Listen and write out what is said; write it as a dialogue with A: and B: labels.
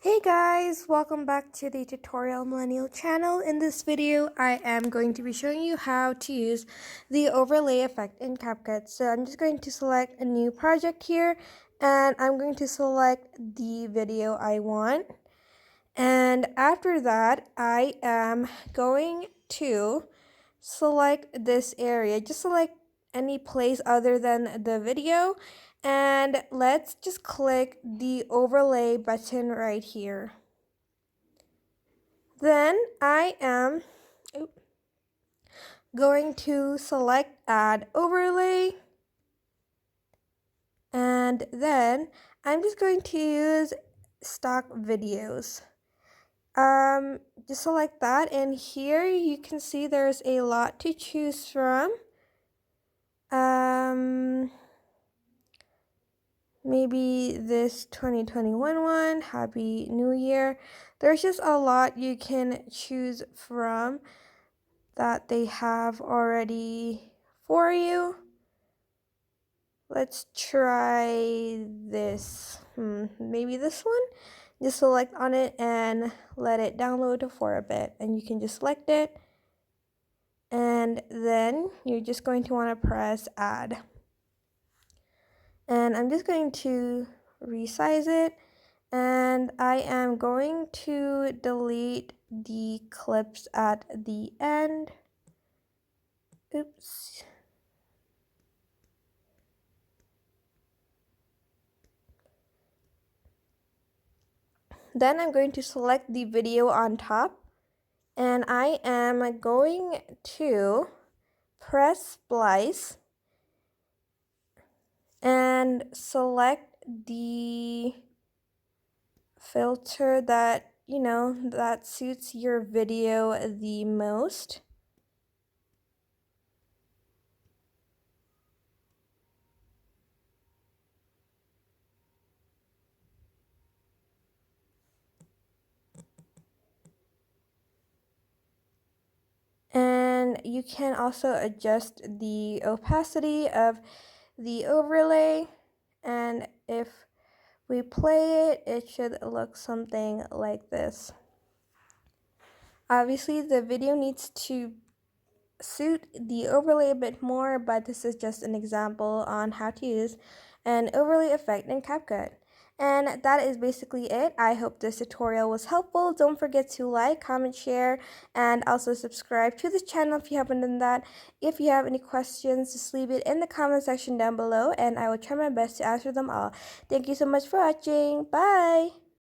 A: Hey guys, welcome back to the Tutorial Millennial channel. In this video, I am going to be showing you how to use the overlay effect in CapCut. So I'm just going to select a new project here, and I'm going to select the video I want. And after that, I am going to select this area. Just select any place other than the video, and let's just click the overlay button right here. Then I am going to select add overlay, and then I'm just going to use stock videos. Just select that, and here you can see there's a lot to choose from. Maybe this 2021 one, Happy New Year. There's just a lot you can choose from that they have already for you. Let's try this. Maybe this one. Just select on it and let it download for a bit, and you can just select it, and then you're just going to want to press add. And I'm just going to resize it, and I am going to delete the clips at the end. Oops. Then I'm going to select the video on top, and I am going to press splice and select the filter that that suits your video the most. And you can also adjust the opacity of the overlay, and if we play it, it should look something like this. Obviously, the video needs to suit the overlay a bit more, but this is just an example on how to use an overlay effect in CapCut. And that is basically it. I hope this tutorial was helpful. Don't forget to like, comment, share, and also subscribe to the channel if you haven't done that. If you have any questions, just leave it in the comment section down below, and I will try my best to answer them all. Thank you so much for watching. Bye!